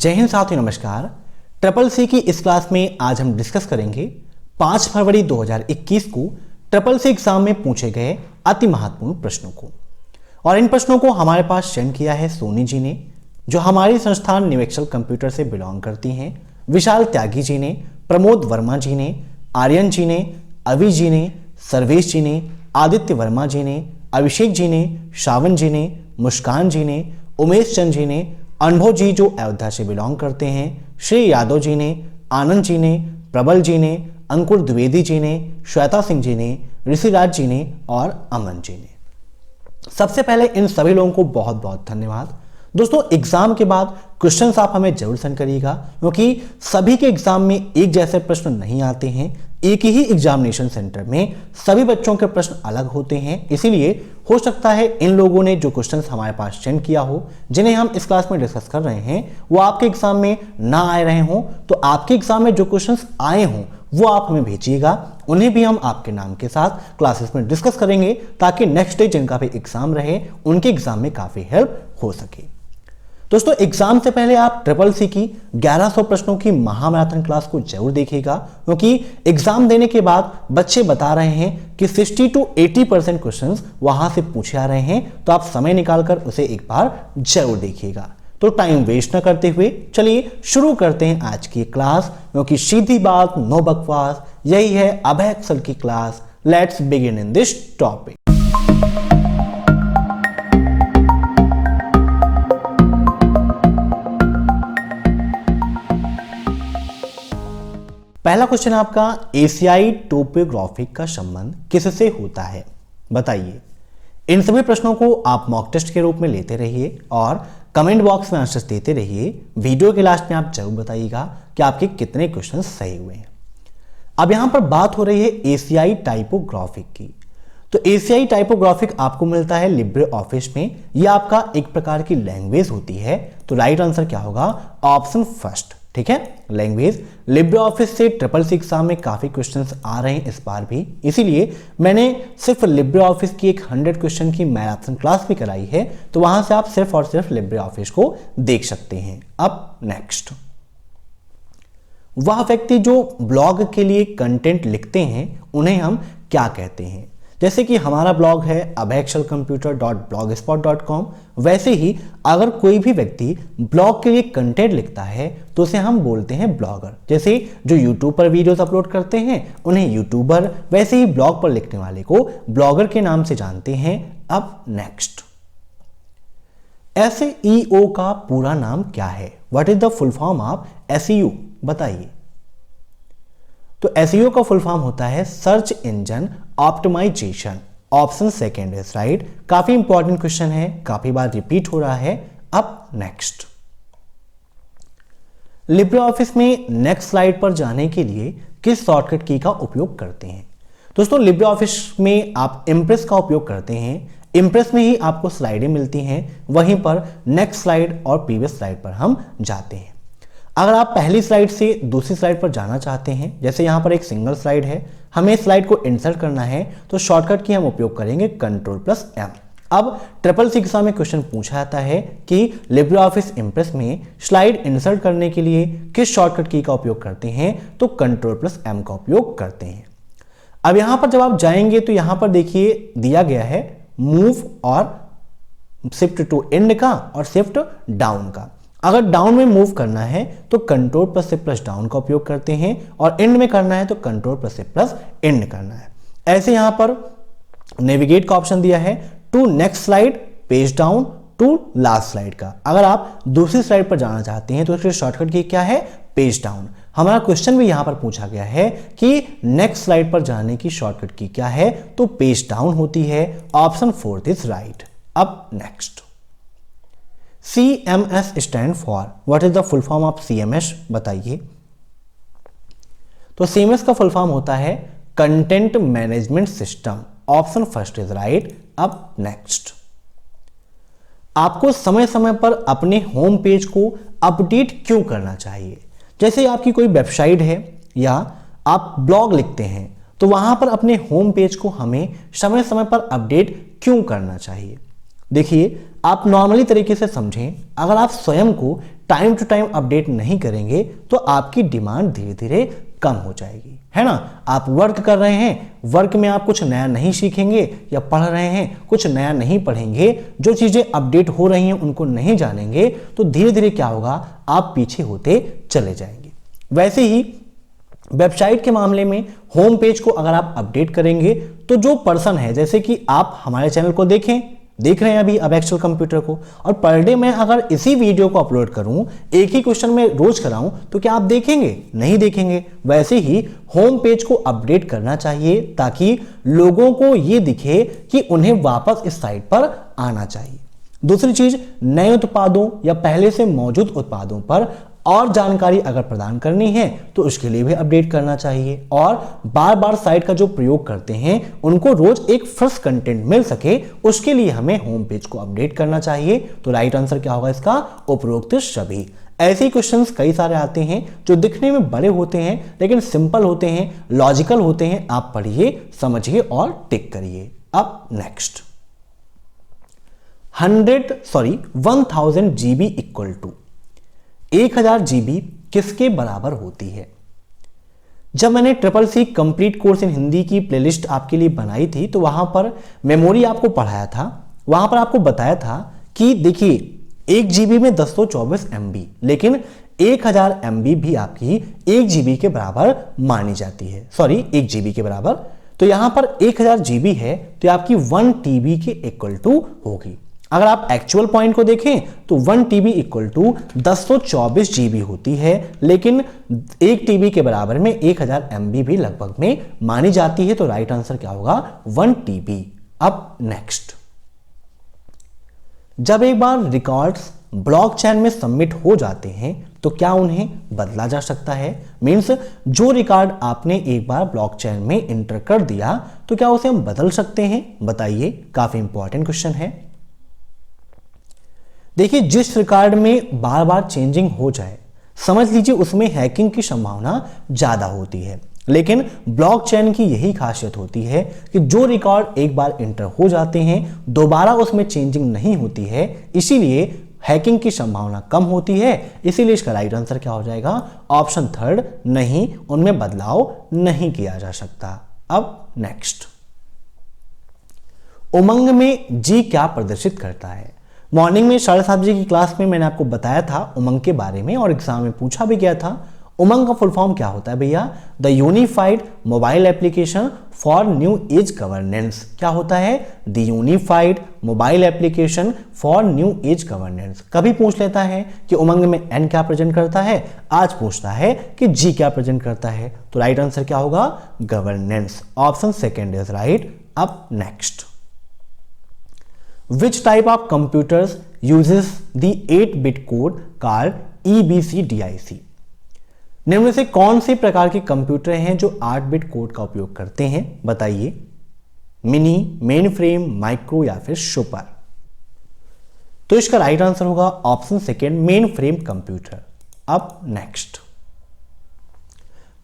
जय हिंद साथियों, नमस्कार। ट्रिपल सी की इस क्लास में आज हम डिस्कस करेंगे 5 फरवरी 2021 को ट्रिपल सी एग्जाम में पूछे गए अति महत्वपूर्ण प्रश्नों को। और इन प्रश्नों को हमारे पास सेंड किया है सोनी जी ने, जो हमारी संस्थान न्यूएक्सल कंप्यूटर से बिलोंग करती हैं, विशाल त्यागी जी ने, प्रमोद वर्मा जी ने, आर्यन जी ने, अवि जी ने, सर्वेश जी ने, आदित्य वर्मा जी ने, अभिषेक जी ने, श्रावण जी ने, मुस्कान जी ने, उमेश चंद जी ने, अनुभव जी जो अयोध्या से बिलोंग करते हैं, श्री यादव जी ने, आनंद जी ने, प्रबल जी ने, अंकुर द्विवेदी जी ने, श्वेता सिंह जी ने, ऋषिराज जी ने और अमन जी ने। सबसे पहले इन सभी लोगों को बहुत बहुत धन्यवाद। दोस्तों, एग्जाम के बाद क्वेश्चंस आप हमें जरूर सेंड करिएगा, क्योंकि सभी के एग्जाम में एक जैसे प्रश्न नहीं आते हैं। एक ही एग्जामिनेशन सेंटर में सभी बच्चों के प्रश्न अलग होते हैं, इसीलिए हो सकता है इन लोगों ने जो क्वेश्चंस हमारे पास सेंड किया हो, जिन्हें हम इस क्लास में डिस्कस कर रहे हैं, वो आपके एग्जाम में ना आए रहे हों। तो आपके एग्जाम में जो क्वेश्चंस आए हों वो आप हमें भेजिएगा, उन्हें भी हम आपके नाम के साथ क्लासेस में डिस्कस करेंगे, ताकि नेक्स्ट डे जिनका भी एग्जाम रहे उनके एग्जाम में काफी हेल्प हो सके। दोस्तों, एग्जाम से पहले आप ट्रिपल सी की 1100 प्रश्नों की महामैराथन क्लास को जरूर देखिएगा, क्योंकि एग्जाम देने के बाद बच्चे बता रहे हैं कि 60 to 80% क्वेश्चंस वहां से पूछे आ रहे हैं। तो आप समय निकालकर उसे एक बार जरूर देखिएगा। तो टाइम वेस्ट न करते हुए चलिए शुरू करते हैं आज की क्लास, क्योंकि सीधी बात नो बकवास, यही है अभय एक्सेल की class. Let's begin in this topic. पहला क्वेश्चन आपका, एशियाई टोपोग्राफिक का संबंध किससे होता है, बताइए। इन सभी प्रश्नों को आप मॉक टेस्ट के रूप में लेते रहिए और कमेंट बॉक्स में आंसर्स देते रहिए। वीडियो के लास्ट में आप जरूर बताइएगा कि आपके कितने क्वेश्चन सही हुए हैं। अब यहां पर बात हो रही है एशियाई टाइपोग्राफिक की। तो एशियाई टाइपोग्राफिक आपको मिलता है लिब्रे ऑफिस में। यह आपका एक प्रकार की लैंग्वेज होती है। तो राइट आंसर क्या होगा, ऑप्शन फर्स्ट। ठीक है, लैंग्वेज। लिब्रे ऑफिस से ट्रिपल सी एग्जाम में काफी क्वेश्चंस आ रहे हैं इस बार भी, इसीलिए मैंने सिर्फ लिब्रे ऑफिस की एक 100 क्वेश्चन की मैराथन क्लास भी कराई है। तो वहां से आप सिर्फ और सिर्फ लिब्रे ऑफिस को देख सकते हैं। अब नेक्स्ट, वह व्यक्ति जो ब्लॉग के लिए कंटेंट लिखते हैं उन्हें हम क्या कहते हैं। जैसे कि हमारा ब्लॉग है abhayexcelcomputer.blogspot.com, वैसे ही अगर कोई भी व्यक्ति ब्लॉग के लिए कंटेंट लिखता है तो उसे हम बोलते हैं ब्लॉगर। जैसे जो यूट्यूब पर वीडियोस अपलोड करते हैं उन्हें यूट्यूबर, वैसे ही ब्लॉग पर लिखने वाले को ब्लॉगर के नाम से जानते हैं। अब नेक्स्ट, SEO का पूरा नाम क्या है, what is the full form of SEO, बताइए। तो SEO का फुल फॉर्म होता है search engine optimization. Option second is right. काफी इंपॉर्टेंट क्वेश्चन है, काफी बार रिपीट हो रहा है। अब नेक्स्ट, लिब्रे ऑफिस में नेक्स्ट स्लाइड पर जाने के लिए किस शॉर्टकट की का उपयोग करते हैं। दोस्तों, लिब्रे ऑफिस में आप इंप्रेस का उपयोग करते हैं। इंप्रेस में ही आपको स्लाइडें मिलती हैं, वहीं पर नेक्स्ट स्लाइड और प्रीवियस स्लाइड पर हम जाते हैं। अगर आप पहली स्लाइड से दूसरी स्लाइड पर जाना चाहते हैं, जैसे यहां पर एक सिंगल स्लाइड है, हमें स्लाइड को इंसर्ट करना है, तो शॉर्टकट की हम उपयोग करेंगे Ctrl+M। अब ट्रिपल सी एग्जाम में क्वेश्चन पूछा जाता है कि लिब्रे ऑफिस इंप्रेस में स्लाइड इंसर्ट करने के लिए किस शॉर्टकट की का उपयोग करते हैं, तो Ctrl+M का उपयोग करते हैं। अब यहां पर जब आप जाएंगे तो यहां पर देखिए दिया गया है मूव और शिफ्ट टू एंड का और शिफ्ट डाउन का। अगर डाउन में मूव करना है तो Ctrl+Shift+Down का उपयोग करते हैं, और एंड में करना है तो Ctrl+Shift+End करना है। ऐसे यहां पर नेविगेट का ऑप्शन दिया है to next slide, page down, to last slide का। अगर आप दूसरी स्लाइड पर जाना चाहते हैं तो इसके शॉर्टकट की क्या है, पेज डाउन। हमारा क्वेश्चन भी यहां पर पूछा गया है कि नेक्स्ट स्लाइड पर जाने की शॉर्टकट की क्या है, तो पेज डाउन होती है। Option fourth is right. अब next, CMS stand for, what is the full form of CMS, बताइए। तो CMS का फुल फॉर्म होता है content management system. Option first is right. अब नेक्स्ट, आपको समय समय पर अपने होम पेज को अपडेट क्यों करना चाहिए। जैसे आपकी कोई वेबसाइट है या आप ब्लॉग लिखते हैं, तो वहां पर अपने होम पेज को हमें समय समय पर अपडेट क्यों करना चाहिए। देखिए, आप नॉर्मली तरीके से समझें, अगर आप स्वयं को टाइम टू टाइम अपडेट नहीं करेंगे तो आपकी डिमांड धीरे धीरे कम हो जाएगी, है ना। आप वर्क कर रहे हैं, वर्क में आप कुछ नया नहीं सीखेंगे, या पढ़ रहे हैं कुछ नया नहीं पढ़ेंगे, जो चीजें अपडेट हो रही हैं उनको नहीं जानेंगे, तो धीरे धीरे क्या होगा, आप पीछे होते चले जाएंगे। वैसे ही वेबसाइट के मामले में होम पेज को अगर आप अपडेट करेंगे तो जो पर्सन है, जैसे कि आप हमारे चैनल को देख रहे हैं अभी अब एक्चुअल कंप्यूटर को, और पर डे मैं अगर इसी वीडियो को अपलोड करूं, एक ही क्वेश्चन में रोज कराऊं, तो क्या आप देखेंगे? नहीं देखेंगे। वैसे ही होम पेज को अपडेट करना चाहिए ताकि लोगों को ये दिखे कि उन्हें वापस इस साइट पर आना चाहिए। दूसरी चीज, नए उत्पादों या पहले से मौजूद उत्पादों पर और जानकारी अगर प्रदान करनी है तो उसके लिए भी अपडेट करना चाहिए, और बार बार साइट का जो प्रयोग करते हैं उनको रोज एक फ्रेश कंटेंट मिल सके, उसके लिए हमें होम पेज को अपडेट करना चाहिए। तो राइट आंसर क्या होगा इसका? उपरोक्त सभी। ऐसे क्वेश्चंस कई सारे आते हैं जो दिखने में बड़े होते हैं लेकिन सिंपल होते हैं, लॉजिकल होते हैं। आप पढ़िए, समझिए और टिक करिए। अब next, 1000 GB equal to 1000 GB किसके बराबर होती है? जब मैंने CCC complete course in Hindi की प्लेलिस्ट आपके लिए बनाई थी तो वहां पर मेमोरी आपको पढ़ाया था, वहां पर आपको बताया था कि देखिए 1 GB में 1024 MB, लेकिन 1000 MB भी आपकी 1 GB के बराबर मानी जाती है। सॉरी, 1 GB के बराबर। तो यहां पर 1000 GB है तो आपकी 1 TB के इक्वल टू होगी। अगर आप एक्चुअल पॉइंट को देखें तो 1 TB इक्वल टू 1024 GB होती है, लेकिन 1 TB के बराबर में 1000 MB भी लगभग में मानी जाती है। तो राइट आंसर क्या होगा? 1 TB। अब नेक्स्ट, जब एक बार रिकॉर्ड्स ब्लॉकचेन में सबमिट हो जाते हैं तो क्या उन्हें बदला जा सकता है? मींस जो रिकॉर्ड आपने एक बार ब्लॉकचेन में इंटर कर दिया तो क्या उसे हम बदल सकते हैं? बताइए, काफी इंपॉर्टेंट क्वेश्चन है। देखिए, जिस रिकॉर्ड में बार बार चेंजिंग हो जाए, समझ लीजिए उसमें हैकिंग की संभावना ज्यादा होती है। लेकिन ब्लॉकचेन की यही खासियत होती है कि जो रिकॉर्ड एक बार इंटर हो जाते हैं दोबारा उसमें चेंजिंग नहीं होती है, इसीलिए हैकिंग की संभावना कम होती है। इसीलिए इसका राइट आंसर क्या हो जाएगा? ऑप्शन थर्ड, नहीं, उनमें बदलाव नहीं किया जा सकता। अब नेक्स्ट, उमंग में जी क्या प्रदर्शित करता है? मॉर्निंग में 7:30 बजे की क्लास में मैंने आपको बताया था उमंग के बारे में, और एग्जाम में पूछा भी गया था। उमंग का फुल फॉर्म क्या होता है भैया? The unified mobile application for new age governance. क्या होता है? The unified mobile application for new age governance. कभी पूछ लेता है कि उमंग में एन क्या प्रेजेंट करता है, आज पूछता है कि जी क्या प्रेजेंट करता है। तो राइट आंसर क्या होगा? Governance. Option second is right. अब next, which type of computers uses the 8-bit code called EBCDIC? निम्न में से कौन से प्रकार के कंप्यूटर हैं जो 8 बिट कोड का उपयोग करते हैं? बताइए। मिनी, मेन फ्रेम, माइक्रो या फिर सुपर? तो इसका राइट आंसर होगा option second, main frame computer. अब नेक्स्ट,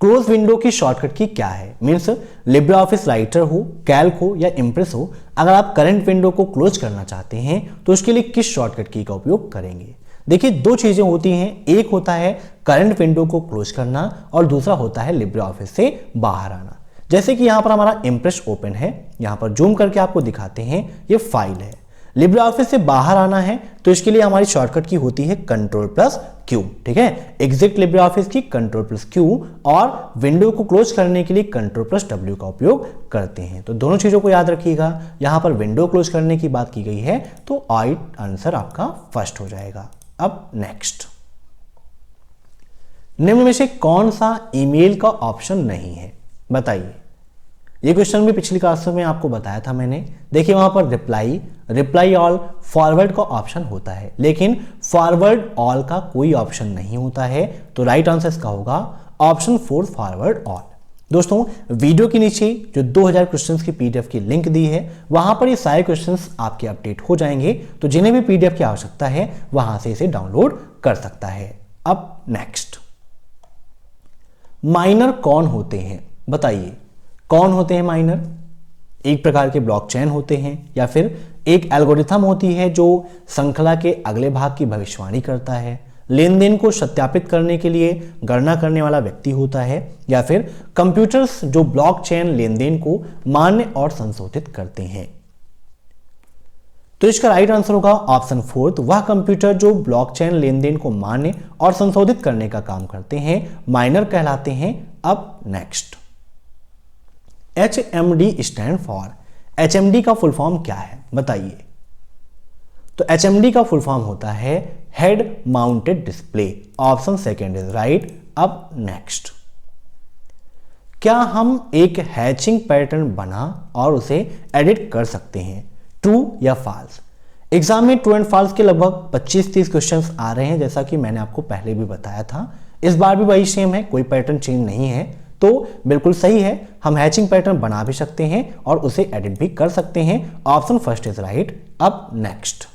क्लोज विंडो की शॉर्टकट की क्या है? मीन्स लिब्रे ऑफिस राइटर हो, कैल्क हो या इंप्रेस हो, अगर आप करंट विंडो को क्लोज करना चाहते हैं तो उसके लिए किस शॉर्टकट की का उपयोग करेंगे? देखिए, दो चीजें होती हैं, एक होता है करंट विंडो को क्लोज करना और दूसरा होता है लिब्रे ऑफिस से बाहर आना। जैसे कि यहां पर हमारा इंप्रेस ओपन है, यहां पर जूम करके आपको दिखाते हैं, ये फाइल है। लिब्रे ऑफिस से बाहर आना है तो इसके लिए हमारी शॉर्टकट की होती है Ctrl+Q, ठीक है। एग्जिट लिब्रे ऑफिस की Ctrl+Q, और विंडो को क्लोज करने के लिए Ctrl+W का उपयोग करते हैं। तो दोनों चीजों को याद रखिएगा। यहां पर विंडो क्लोज करने की बात की गई है तो राइट आंसर आपका फर्स्ट हो जाएगा। अब नेक्स्ट, निम्न में से कौन सा ईमेल का ऑप्शन नहीं है? बताइए। ये क्वेश्चन भी पिछली क्लास में आपको बताया था मैंने। देखिए, वहां पर रिप्लाई ऑल, फॉरवर्ड का ऑप्शन होता है, लेकिन फॉरवर्ड ऑल का कोई ऑप्शन नहीं होता है। तो राइट आंसर इसका होगा ऑप्शन 4, फॉरवर्ड ऑल। दोस्तों, वीडियो के नीचे जो 2000 क्वेश्चंस की पीडीएफ की लिंक दी है, वहां पर ये सारे क्वेश्चंस आपके अपडेट हो जाएंगे। तो जिन्हें भी पीडीएफ की आवश्यकता है वहां से इसे डाउनलोड कर सकता है। अब नेक्स्ट, माइनर कौन होते हैं? बताइए, कौन होते हैं माइनर? एक प्रकार के ब्लॉकचेन होते हैं या फिर एक एल्गोरिथम होती है जो श्रृंखला के अगले भाग की भविष्यवाणी करता है। लेन देन को सत्यापित करने के लिए गणना करने वाला व्यक्ति होता है, या फिर कंप्यूटर्स जो ब्लॉकचेन लेन देन को मान्य और संशोधित करते हैं। तो इसका राइट आंसर होगा ऑप्शन फोर्थ, वह कंप्यूटर जो ब्लॉकचेन लेन देन को मान्य और संशोधित करने का काम करते हैं माइनर कहलाते हैं। अब next, HMD stand for, HMD का फुल फॉर्म क्या है बताइए। तो HMD का फुल फॉर्म होता है head mounted display, option second is right. अब नेक्स्ट, क्या हम एक हैचिंग पैटर्न बना और उसे एडिट कर सकते हैं, ट्रू या फॉल्स। एग्जाम में ट्रू एंड फॉल्स के लगभग 25-30 क्वेश्चंस आ रहे हैं, जैसा कि मैंने आपको पहले भी बताया था। इस बार भी वही सेम है, कोई पैटर्न चेंज नहीं है, तो बिल्कुल सही है, हम हैचिंग पैटर्न बना भी सकते हैं और उसे एडिट भी कर सकते हैं। Option first is right. अब नेक्स्ट,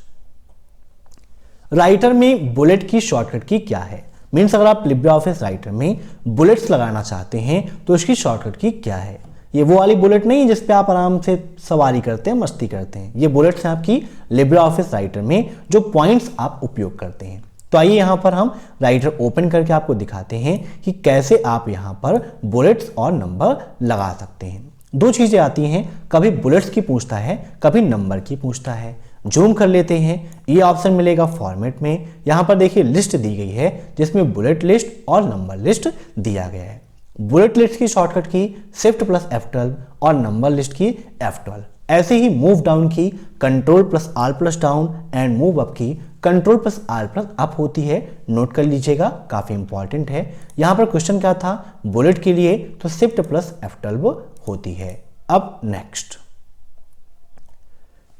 राइटर में बुलेट की शॉर्टकट की क्या है। मीन्स अगर आप लिब्रे ऑफिस राइटर में बुलेट्स लगाना चाहते हैं तो इसकी शॉर्टकट की क्या है। ये वो वाली बुलेट नहीं जिस पे आप आराम से सवारी करते हैं, मस्ती करते हैं। ये बुलेट्स हैं आपकी लिब्रे ऑफिस राइटर में जो पॉइंट्स आप उपयोग करते हैं। तो आइए यहाँ पर हम राइटर ओपन करके आपको दिखाते हैं कि कैसे आप यहाँ पर बुलेट्स और नंबर लगा सकते हैं। दो चीजें आती हैं, कभी बुलेट्स की पूछता है, कभी नंबर की पूछता है। जूम कर लेते हैं, ये ऑप्शन मिलेगा फॉर्मेट में। यहाँ पर देखिए लिस्ट दी गई है जिसमें बुलेट लिस्ट और नंबर लिस्ट दिया गया है। बुलेट लिस्ट की शॉर्टकट की शिफ्ट प्लस F12 और नंबर लिस्ट की F12। ऐसे ही मूव डाउन की control plus R plus down and move up की control plus R plus up होती है। नोट कर लीजिएगा, काफी इंपॉर्टेंट है। यहां पर क्वेश्चन क्या था बुलेट के लिए, तो शिफ्ट प्लस F12 होती है। अब नेक्स्ट,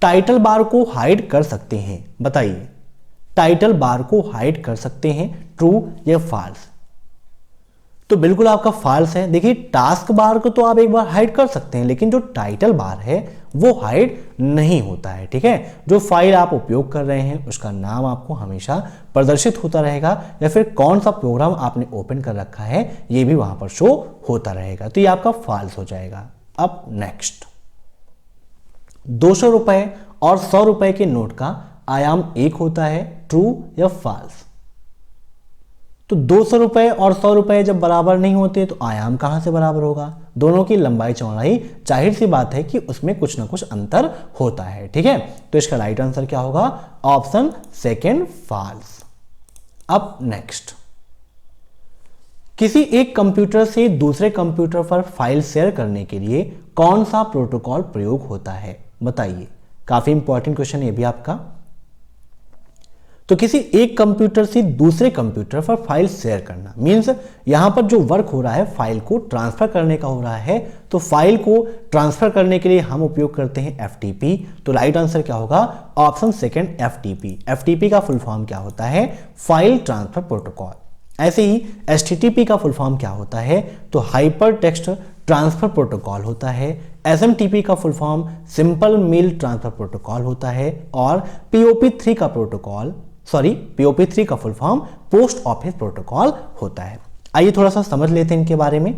टाइटल बार को हाइड कर सकते हैं बताइए। टाइटल बार को हाइड कर सकते हैं, ट्रू या फॉल्स। तो बिल्कुल आपका फॉल्स है। देखिए टास्क बार को तो आप एक बार हाइड कर सकते हैं, लेकिन जो टाइटल बार है वो हाइड नहीं होता है। ठीक है, जो फाइल आप उपयोग कर रहे हैं उसका नाम आपको हमेशा प्रदर्शित होता रहेगा, या फिर कौन सा प्रोग्राम आपने ओपन कर रखा है ये भी वहां पर शो होता रहेगा। तो ये आपका फॉल्स हो जाएगा। अब नेक्स्ट, 200 रुपए और 100 रुपए के नोट का आयाम एक होता है, ट्रू या फॉल्स। तो 200 रुपए और 100 रुपए जब बराबर नहीं होते तो आयाम कहां से बराबर होगा। दोनों की लंबाई चौड़ाई, जाहिर सी बात है कि उसमें कुछ ना कुछ अंतर होता है। ठीक है, तो इसका राइट आंसर क्या होगा, ऑप्शन सेकेंड फॉल्स। अब नेक्स्ट, किसी एक कंप्यूटर से दूसरे कंप्यूटर पर फाइल शेयर करने के लिए कौन सा प्रोटोकॉल प्रयोग होता है बताइए। काफी इंपॉर्टेंट क्वेश्चन ये भी आपका। तो किसी एक कंप्यूटर से दूसरे कंप्यूटर पर फाइल शेयर करना मींस यहां पर जो वर्क हो रहा है फाइल को ट्रांसफर करने का हो रहा है। तो फाइल को ट्रांसफर करने के लिए हम उपयोग करते हैं FTP। तो राइट आंसर क्या होगा, ऑप्शन सेकंड FTP। FTP का फुल फॉर्म क्या होता है, फाइल ट्रांसफर प्रोटोकॉल। ऐसे ही HTTP का फुल फॉर्म क्या होता है, तो हाइपर टेक्स्ट ट्रांसफर प्रोटोकॉल होता है। SMTP का full form simple mail transfer protocol होता है। और POP3 का full form post office protocol होता है। आइए थोड़ा सा समझ लेते हैं इनके बारे में।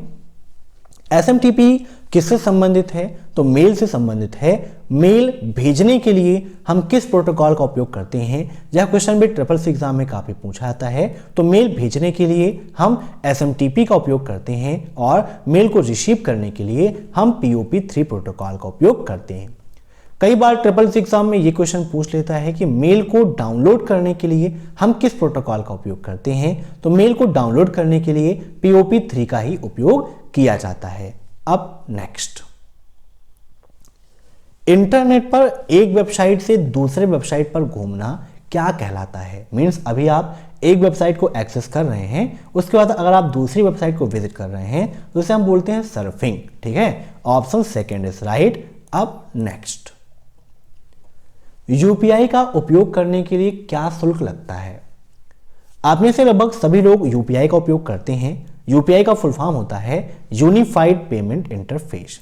SMTP किससे संबंधित है, तो मेल से संबंधित है। मेल भेजने के लिए हम किस प्रोटोकॉल का उपयोग करते हैं, यह क्वेश्चन भी SSC एग्जाम में काफी पूछा जाता है। तो मेल भेजने के लिए हम SMTP का उपयोग करते हैं और मेल को रिसीव करने के लिए हम POP3 प्रोटोकॉल का उपयोग करते हैं। कई बार SSC एग्जाम में ये क्वेश्चन पूछ लेता है कि मेल को डाउनलोड करने के लिए हम किस प्रोटोकॉल का उपयोग करते हैं। तो मेल को डाउनलोड करने के लिए POP3 का ही उपयोग किया जाता है। अब नेक्स्ट, इंटरनेट पर एक वेबसाइट से दूसरे वेबसाइट पर घूमना क्या कहलाता है। मींस अभी आप एक वेबसाइट को एक्सेस कर रहे हैं, उसके बाद अगर आप दूसरी वेबसाइट को विजिट कर रहे हैं तो उसे हम बोलते हैं सर्फिंग। ठीक है, ऑप्शन सेकेंड इज राइट। अब नेक्स्ट, UPI का उपयोग करने के लिए क्या शुल्क लगता है। आप में से लगभग सभी लोग UPI का उपयोग करते हैं। UPI का फुल फॉर्म होता है यूनिफाइड पेमेंट इंटरफेस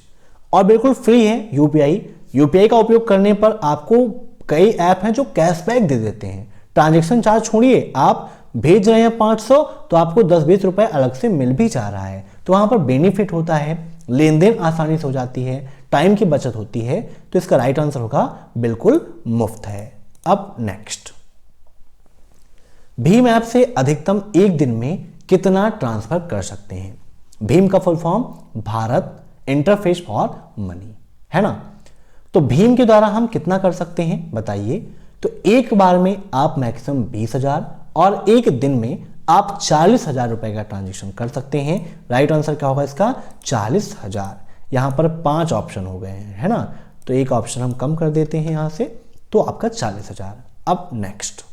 और बिल्कुल फ्री है UPI। UPI का उपयोग करने पर आपको कई ऐप हैं जो कैशबैक दे देते हैं। ट्रांजैक्शन चार्ज छोड़िए, आप भेज रहे हैं 500 तो आपको 10-20 रुपए अलग से मिल भी जा रहा है। तो वहां पर बेनिफिट होता है, लेन देन आसानी से हो जाती है, टाइम की बचत होती है। तो इसका राइट आंसर होगा बिल्कुल मुफ्त है। अब नेक्स्ट, भीम ऐप से अधिकतम एक दिन में कितना ट्रांसफर कर सकते हैं? भीम का full form Bharat interface for money है ना। तो भीम के द्वारा हम कितना कर सकते हैं बताइए। तो एक बार में आप मैक्सिमम 20,000 और एक दिन में आप 40,000 रुपए का ट्रांजेक्शन कर सकते हैं। राइट आंसर क्या होगा इसका? 40,000। यहां पर 5 ऑप्शन हो गए हैं है ना, तो एक ऑप्शन हम कम कर देते हैं यहां से, तो आपका 40,000। अब नेक्स्ट,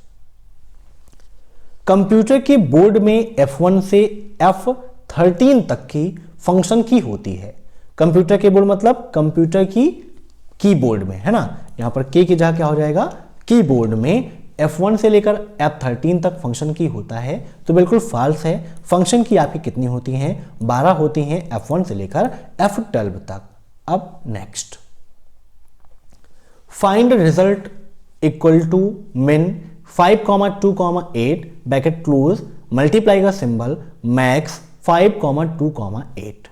कंप्यूटर के बोर्ड में F1 से F13 तक की फंक्शन की होती है। कंप्यूटर के बोर्ड मतलब कंप्यूटर की कीबोर्ड में है ना, यहां पर की जगह क्या हो जाएगा? कीबोर्ड में F1 से लेकर F13 तक फंक्शन की होता है, तो बिल्कुल फॉल्स है। फंक्शन की आपकी कितनी होती हैं? 12 होती हैं F1 से लेकर F12 तक। अब next, find result equal to min 5,2,8 bracket close multiply का सिंबल मैक्स 5,2,8।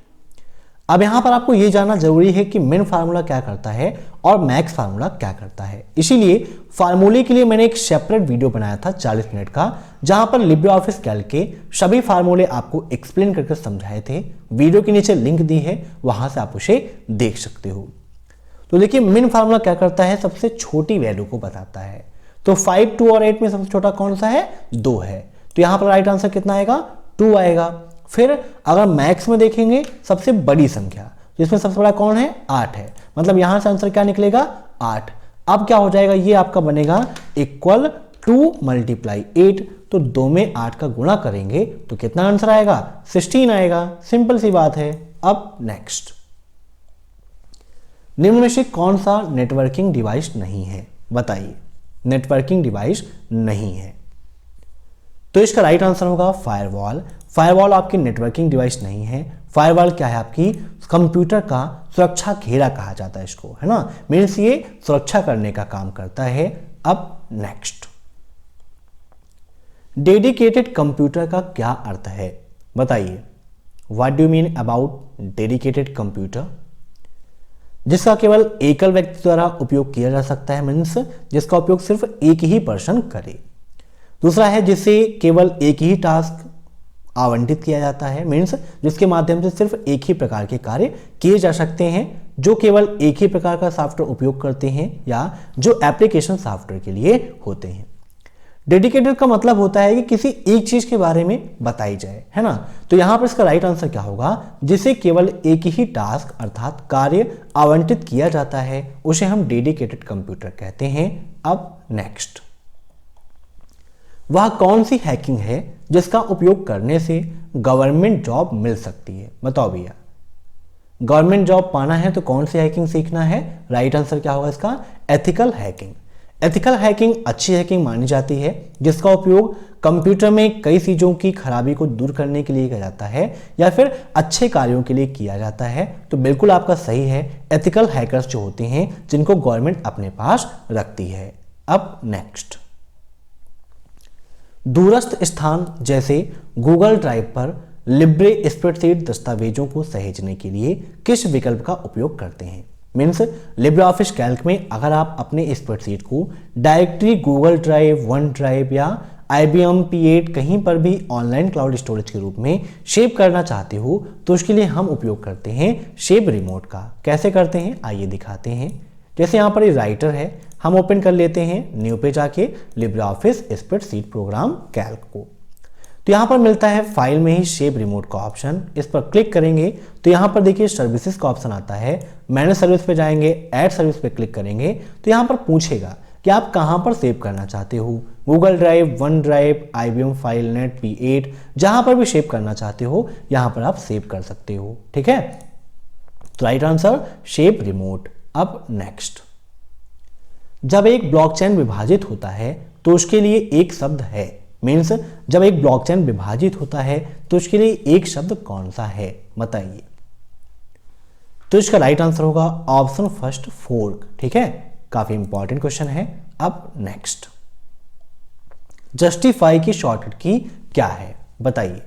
अब यहां पर आपको यह जानना जरूरी है कि मिन फार्मूला क्या करता है और मैक्स फार्मूला क्या करता है। इसीलिए फार्मूले के लिए मैंने एक सेपरेट वीडियो बनाया था 40 मिनट का, जहां पर लिब्रे ऑफिस कैल्क के सभी फार्मूले आपको एक्सप्लेन करके समझाए थे। वीडियो के नीचे लिंक दी है, वहां से आप उसे देख सकते हो। तो देखिए मिन फार्मूला क्या करता है? सबसे छोटी वैल्यू को बताता है। तो 5, 2 और 8 में सबसे छोटा कौन सा है? 2 है। तो यहां पर राइट आंसर कितना आएगा? 2 आएगा। फिर अगर मैक्स में देखेंगे सबसे बड़ी संख्या, जिसमें सबसे बड़ा कौन है? 8 है। मतलब यहां से आंसर क्या निकलेगा? 8। अब क्या हो जाएगा? ये आपका बनेगा इक्वल 2 मल्टीप्लाई 8। तो 2 में 8 का गुणा करेंगे तो कितना आंसर आएगा? 16 आएगा। सिंपल सी बात है। अब नेक्स्ट, निम्न में से कौन सा नेटवर्किंग डिवाइस नहीं है? बताइए। नेटवर्किंग डिवाइस नहीं है, तो इसका राइट आंसर होगा फायरवॉल। फायरवॉल आपकी नेटवर्किंग डिवाइस नहीं है। फायरवॉल क्या है? आपकी कंप्यूटर का सुरक्षा घेरा कहा जाता है इसको, है ना। मीन्स ये सुरक्षा करने का काम करता है। अब नेक्स्ट, डेडिकेटेड कंप्यूटर का क्या अर्थ है? बताइए। What do you mean about dedicated computer? जिसका केवल एकल व्यक्ति द्वारा उपयोग किया जा सकता है, मीन्स जिसका उपयोग सिर्फ एक ही पर्सन करे। दूसरा है जिसे केवल एक ही टास्क आवंटित किया जाता है, मीन्स जिसके माध्यम से सिर्फ एक ही प्रकार के कार्य किए जा सकते हैं, जो केवल एक ही प्रकार का सॉफ्टवेयर उपयोग करते हैं या जो एप्लीकेशन सॉफ्टवेयर के लिए होते हैं। डेडिकेटेड का मतलब होता है कि किसी एक चीज के बारे में बताई जाए, है ना। तो यहां पर इसका राइट आंसर क्या होगा? जिसे केवल एक ही टास्क अर्थात कार्य आवंटित किया जाता है, उसे हम डेडिकेटेड कंप्यूटर कहते हैं। अब नेक्स्ट, वह कौन सी हैकिंग है जिसका उपयोग करने से गवर्नमेंट जॉब मिल सकती है? बताओ भैया। गवर्नमेंट जॉब पाना है तो कौन सी हैकिंग सीखना है? राइट आंसर क्या होगा इसका? Ethical hacking. एथिकल हैकिंग अच्छी हैकिंग मानी जाती है, जिसका उपयोग कंप्यूटर में कई चीज़ों की खराबी को दूर करने के लिए किया जाता है या फिर अच्छे कार्यों के लिए किया जाता है। तो बिल्कुल आपका सही है। एथिकल हैकर्स जो होते हैं जिनको गवर्नमेंट अपने पास रखती है। अब नेक्स्ट, दूरस्थ स्थान जैसे गूगल ड्राइव पर लिब्रे स्प्रेडशीट दस्तावेजों को सहेजने के लिए किस विकल्प का उपयोग करते हैं? मीन्स लिब्रे ऑफिस कैल्क में अगर आप अपने स्प्रेडशीट को directly Google drive, one drive या IBM P8 कहीं पर भी ऑनलाइन क्लाउड स्टोरेज के रूप में सेव करना चाहते हो, तो उसके लिए हम उपयोग करते हैं सेव रिमोट का। कैसे करते हैं आइए दिखाते हैं। जैसे यहाँ पर ये राइटर है, हम ओपन कर लेते हैं न्यू पे जाके Libre office spreadsheet programme Calc को। तो यहाँ पर मिलता है फाइल में ही सेव रिमोट का ऑप्शन। इस पर क्लिक करेंगे तो यहाँ पर देखिए सर्विसेज का ऑप्शन आता है। मैनेज सर्विस पे जाएंगे, ऐड सर्विस पे क्लिक करेंगे तो यहाँ पर पूछेगा कि आप कहाँ पर सेव करना चाहते हो। Google drive, one drive, IBM फाइलनेट, P8, जहाँ पर भी सेव करना चाहते हो यहाँ पर आप सेव कर सकते हो। ठीक है, तो राइट आंसर सेव रिमोट। अब नेक्स्ट, जब एक ब्लॉकचेन विभाजित होता है तो उसके लिए एक शब्द है। मीन्स जब एक ब्लॉकचेन विभाजित होता है तो उसके लिए एक शब्द कौन सा है? बताइए। तो इसका राइट आंसर होगा ऑप्शन फर्स्ट, फोर्क। ठीक है, काफी इंपॉर्टेंट क्वेश्चन है। अब नेक्स्ट, जस्टिफाई की शॉर्टकट की क्या है? बताइए।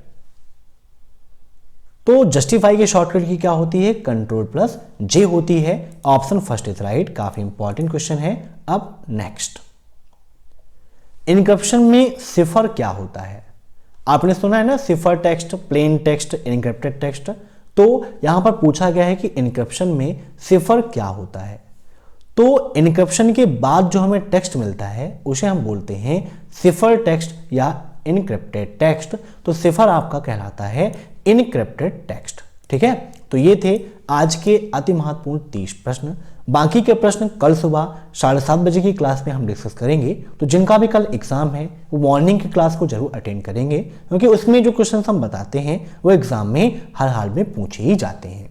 तो जस्टिफाई की शॉर्टकट की क्या होती है? Ctrl+J होती है। Option first is right. काफी इंपॉर्टेंट क्वेश्चन है। अब नेक्स्ट, इनक्रिप्शन में सिफर क्या होता है? आपने सुना है ना, cipher text, plain text, encrypted text. तो यहां पर पूछा गया है कि इनक्रिप्शन में सिफर क्या होता है। तो इनक्रिप्शन के बाद जो हमें टेक्स्ट मिलता है उसे हम बोलते हैं सिफर टेक्स्ट या इनक्रिप्टेड टेक्स्ट। तो सिफर आपका कहलाता है इनक्रिप्टेड टेक्स्ट। ठीक है, तो ये थे आज के अति महत्वपूर्ण 30 प्रश्न। बाकी के प्रश्न कल सुबह 7:30 बजे की क्लास में हम डिस्कस करेंगे। तो जिनका भी कल एग्जाम है वो मॉर्निंग की क्लास को जरूर अटेंड करेंगे, क्योंकि उसमें जो क्वेश्चन हम बताते हैं वो एग्जाम में हर हाल में पूछे ही जाते हैं।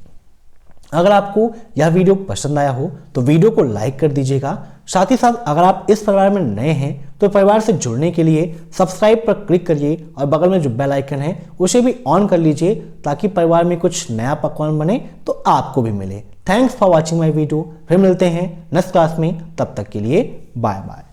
अगर आपको यह वीडियो पसंद आया हो तो वीडियो को लाइक कर दीजिएगा। साथ ही साथ अगर आप इस परिवार में नए हैं तो परिवार से जुड़ने के लिए सब्सक्राइब पर क्लिक करिए और बगल में जो बेल आइकन है उसे भी ऑन कर लीजिए, ताकि परिवार में कुछ नया पकवान बने तो आपको भी मिले। Thanks for watching my video. फिर मिलते हैं नेक्स्ट क्लास में, तब तक के लिए बाय बाय।